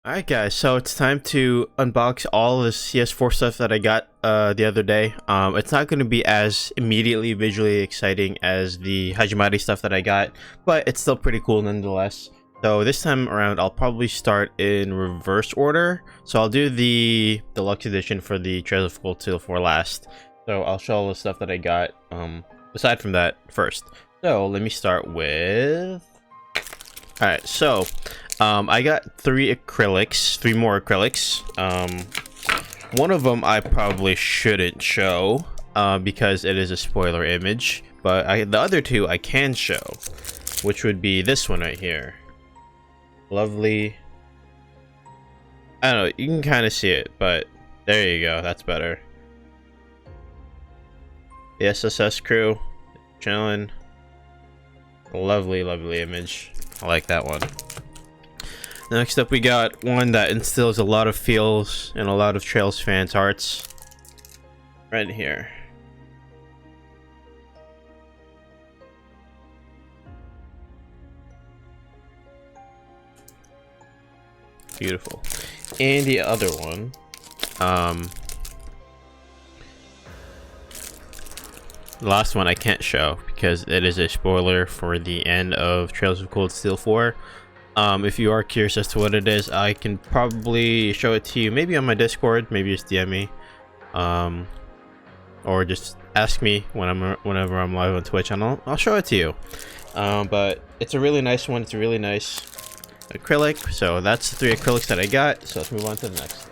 Alright guys, so it's time to unbox all the CS4 stuff that I got the other day. It's not going to be as immediately visually exciting as the Hajimari stuff that I got, but it's still pretty cool nonetheless. So this time around, I'll probably start in reverse order. So I'll do the Deluxe edition for the Trails of Cold Steel 4 last. So I'll show all the stuff that I got, aside from that first. So let me start with... Alright, so... I got three more acrylics. One of them I probably shouldn't show because it is a spoiler image, but the other two I can show, which would be this one right here. Lovely. I don't know, you can kind of see it, but there you go, that's better. The SSS crew, chilling. Lovely, lovely image. I like that one. Next up, we got one that instills a lot of feels in a lot of Trails fans' hearts. Right here. Beautiful. And the other one, the last one I can't show because it is a spoiler for the end of Trails of Cold Steel 4. If you are curious as to what it is, I can probably show it to you, maybe on my Discord, maybe just DM me, or just ask me whenever I'm live on Twitch, and I'll show it to you. But it's a really nice one. It's a really nice acrylic. So that's the three acrylics that I got. So let's move on to the next.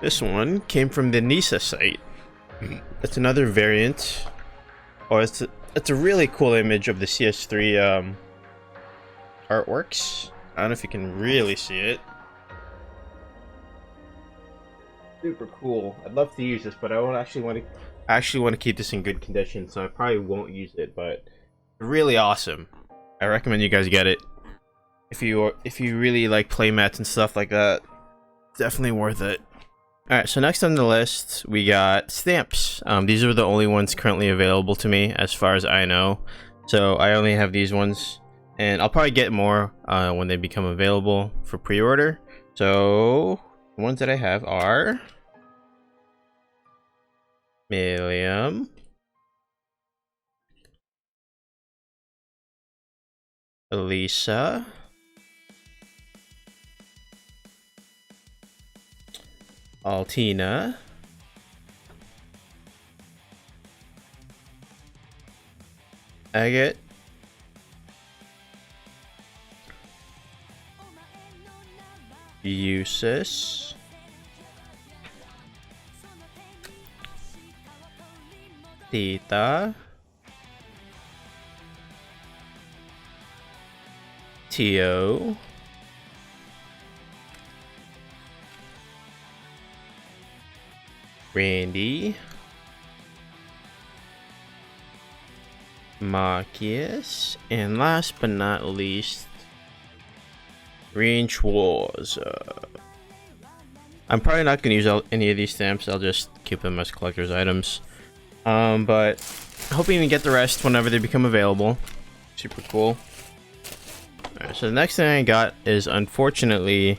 This one came from the Nisa site. It's another variant, or it's a really cool image of the CS3 artworks. I don't know if you can really see it. Super cool. I'd love to use this, but I actually want to keep this in good condition, so I probably won't use it. But really awesome. I recommend you guys get it if you really like playmats and stuff like that. Definitely worth it. All right, so next on the list we got stamps. These are the only ones currently available to me, as far as I know. So I only have these ones. And I'll probably get more when they become available for pre-order. So the ones that I have are Milliam, Elisa, Altina, Agate, Usis, Tita, Tio, Randy, Marcus, and last but not least, Range Wars. I'm probably not going to use any of these stamps. I'll just keep them as collector's items. But hoping to get the rest whenever they become available. Super cool. Alright, so the next thing I got is unfortunately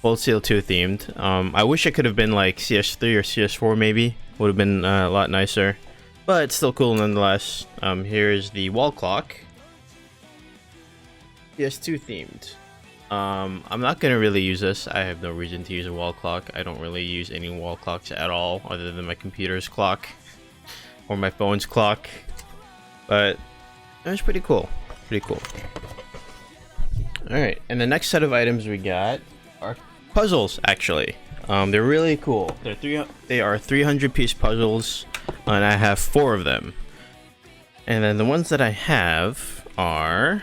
Cold Steel 2 themed. I wish it could have been like CS3 or CS4 maybe. Would have been a lot nicer. But it's still cool nonetheless. Here's the wall clock. PS2 themed. I'm not gonna really use this. I have no reason to use a wall clock. I don't really use any wall clocks at all, other than my computer's clock or my phone's clock. But it's pretty cool. Pretty cool. All right, and the next set of items we got are puzzles. Actually, they're really cool. They are 300-piece puzzles, and I have 4 of them. And then the ones that I have are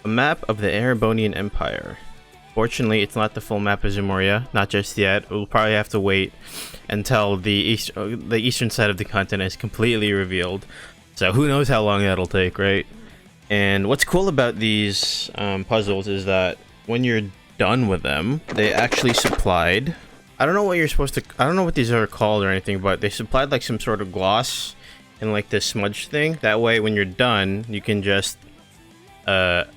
a map of the Erebonian Empire. Fortunately, it's not the full map of Zemoria, not just yet. We'll probably have to wait until the eastern side of the continent is completely revealed. So who knows how long that'll take, right? And what's cool about these puzzles is that when you're done with them, they actually supplied... I don't know what these are called or anything, but they supplied like some sort of gloss and like this smudge thing. That way, when you're done, you can just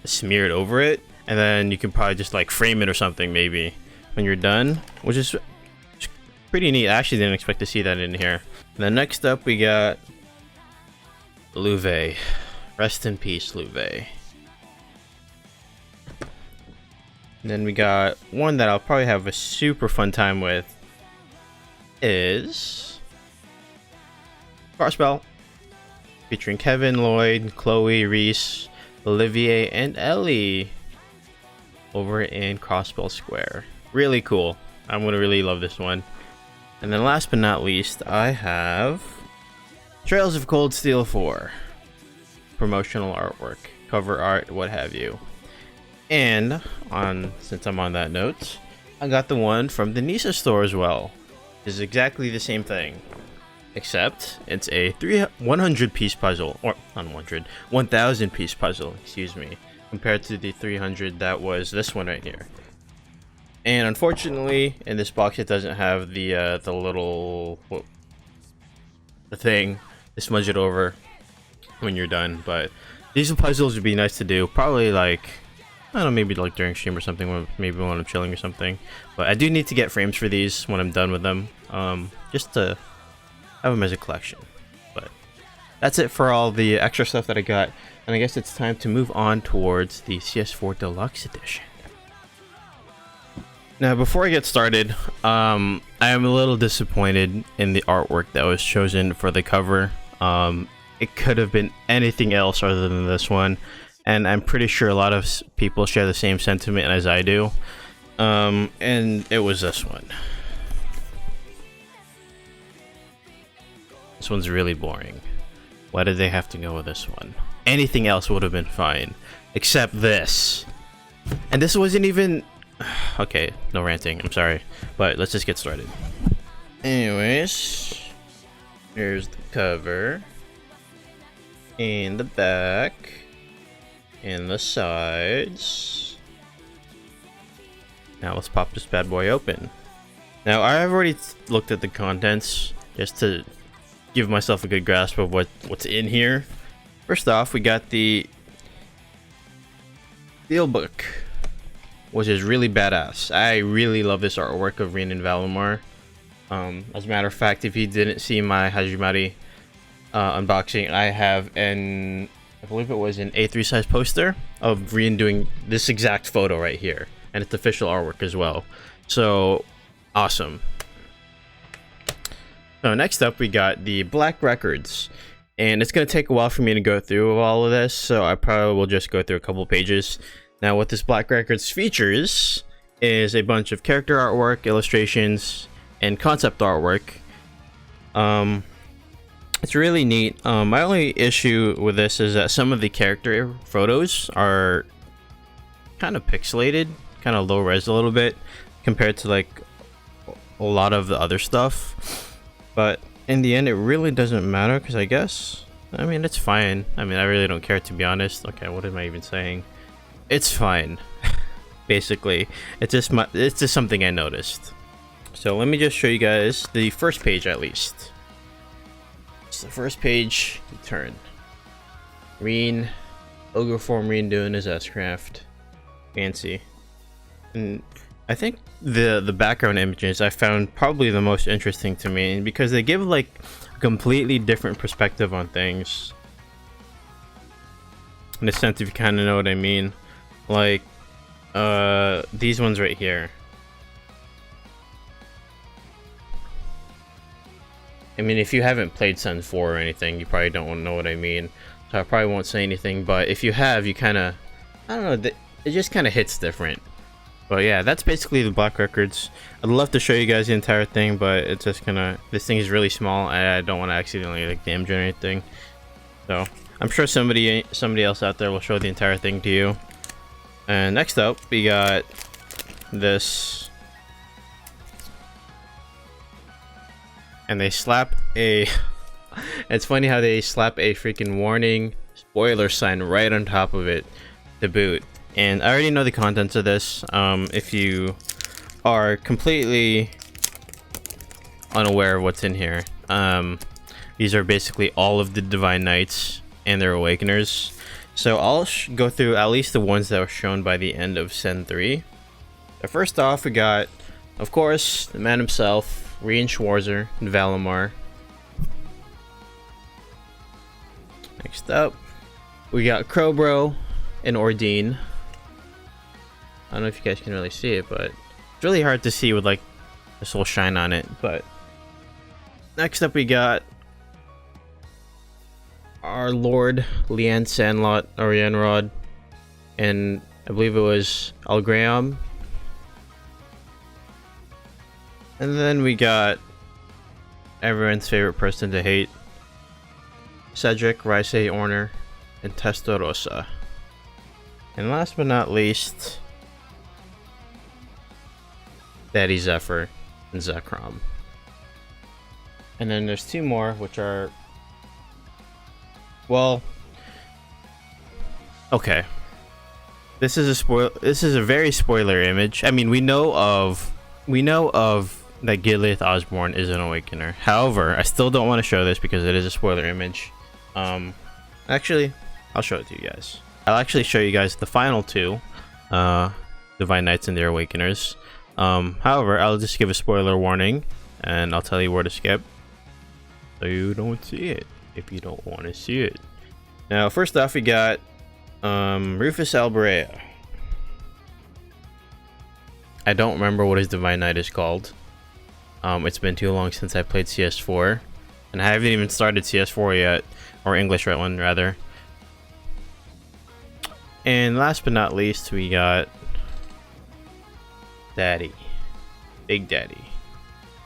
smear it over it, and then you can probably just like frame it or something maybe when you're done, which is pretty neat. I actually didn't expect to see that in here. And then next up we got Louvet. Rest in peace, Louvet. And then we got one that I'll probably have a super fun time with is Crossbell, featuring Kevin, Lloyd, Chloe, Reese, Olivier, and Ellie over in Crossbell Square. Really cool. I'm gonna really love this one. And then last but not least, I have Trails of Cold Steel 4. Promotional artwork, cover art, what have you. And since I'm on that note, I got the one from the Nisa store as well. It's exactly the same thing, except it's a 100 piece puzzle, or not 100, 1000 piece puzzle, excuse me, compared to the 300 that was this one right here. And unfortunately, in this box, it doesn't have the little the thing to smudge it over when you're done. But these puzzles would be nice to do. Probably like, I don't know, maybe like during stream or something, maybe when I'm chilling or something. But I do need to get frames for these when I'm done with them, just to have them as a collection. But that's it for all the extra stuff that I got. And I guess it's time to move on towards the CS4 Deluxe Edition. Now, before I get started, I am a little disappointed in the artwork that was chosen for the cover. It could have been anything else other than this one, and I'm pretty sure a lot of people share the same sentiment as I do. And it was this one. This one's really boring. Why did they have to go with this one? Anything else would have been fine, except this. And this wasn't even... Okay, no ranting, I'm sorry, but let's just get started. Anyways, here's the cover, and the back, and the sides. Now let's pop this bad boy open. Now I've already looked at the contents just to give myself a good grasp of what's in here. First off, we got the Steelbook, which is really badass. I really love this artwork of Rin and Valimar. As a matter of fact, if you didn't see my Hajimari unboxing, I have I believe it was an A3 size poster of Rin doing this exact photo right here, and it's official artwork as well. So awesome. So next up, we got the Black Records, and it's gonna take a while for me to go through all of this, so I probably will just go through a couple pages. Now, what this Black Records features is a bunch of character artwork, illustrations, and concept artwork. It's really neat. My only issue with this is that some of the character photos are kind of pixelated, kind of low res a little bit compared to like a lot of the other stuff. But in the end, it really doesn't matter because I mean, it's fine. I mean, I really don't care, to be honest. Okay, what am I even saying? It's fine. Basically, it's just something I noticed. So let me just show you guys the first page at least. It's the first page. You turn. Rin, ogre form Rin doing his S-craft. Fancy. And I think the background images I found probably the most interesting to me because they give like a completely different perspective on things. In a sense, if you kind of know what I mean. Like, these ones right here. I mean, if you haven't played Sun 4 or anything, you probably don't know what I mean. So I probably won't say anything, but if you have, you kind of... I don't know, it just kind of hits different. But yeah, that's basically the Black Records. I'd love to show you guys the entire thing, but it's just gonna... This thing is really small, and I don't want to accidentally, like, damage it or anything. So, I'm sure somebody else out there will show the entire thing to you. And next up, we got this, and they slap a it's funny how they slap a freaking warning spoiler sign right on top of it to boot. And I already know the contents of this. If you are completely unaware of what's in here, these are basically all of the Divine Knights and their Awakeners. So I'll go through at least the ones that were shown by the end of Sen 3. So first off, we got, of course, the man himself, Rian Schwarzer and Valimar. Next up, we got Crowbro and Ordine. I don't know if you guys can really see it, but it's really hard to see with like this whole shine on it. But next up, we got our Lord Lian Sandlot or Yanrod, and I believe it was Algraham. And then we got everyone's favorite person to hate, Cedric, Raisei Orner, and Testarossa. And last but not least, Daddy Zephyr and Zekrom. And then there's two more, which are, well, okay. This is a very spoiler image. I mean, we know of that Gileath Osborne is an Awakener. However, I still don't want to show this because it is a spoiler image. Actually, I'll show it to you guys. I'll actually show you guys the final two, Divine Knights and their Awakeners. However, I'll just give a spoiler warning, and I'll tell you where to skip, so you don't see it if you don't want to see it. Now, first off, we got Rufus Alberea. I don't remember what his Divine Knight is called. It's been too long since I played CS4, and I haven't even started CS4 yet, or English right one rather. And last but not least, we got Daddy, Big Daddy,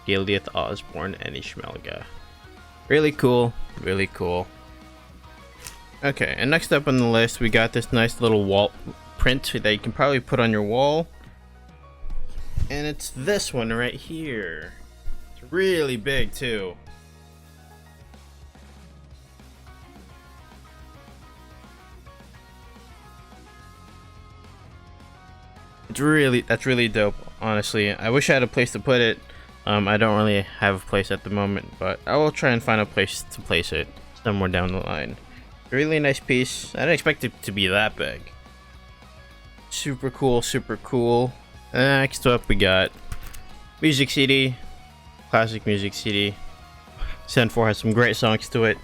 Gileath Osborne and Ishmelga. Really cool, really cool. Okay, and next up on the list, we got this nice little wall print that you can probably put on your wall. And it's this one right here. It's really big too. That's really dope, honestly. I wish I had a place to put it. I don't really have a place at the moment, but I will try and find a place to place it somewhere down the line. Really nice piece. I didn't expect it to be that big. Super cool, super cool. Next up, we got Music CD, classic Music CD. Sen 4 has some great songs to it.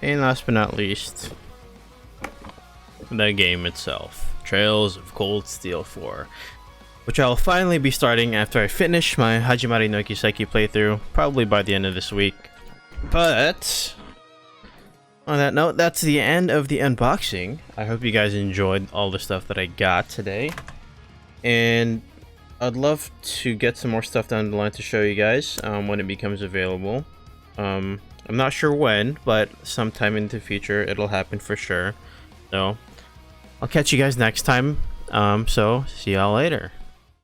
And last but not least, the game itself. Trails of Cold Steel 4, which I'll finally be starting after I finish my Hajimari no Kiseki playthrough, probably by the end of this week. But on that note, that's the end of the unboxing. I hope you guys enjoyed all the stuff that I got today, and I'd love to get some more stuff down the line to show you guys when it becomes available. I'm not sure when, but sometime in the future it'll happen for sure. So I'll catch you guys next time. So see y'all later.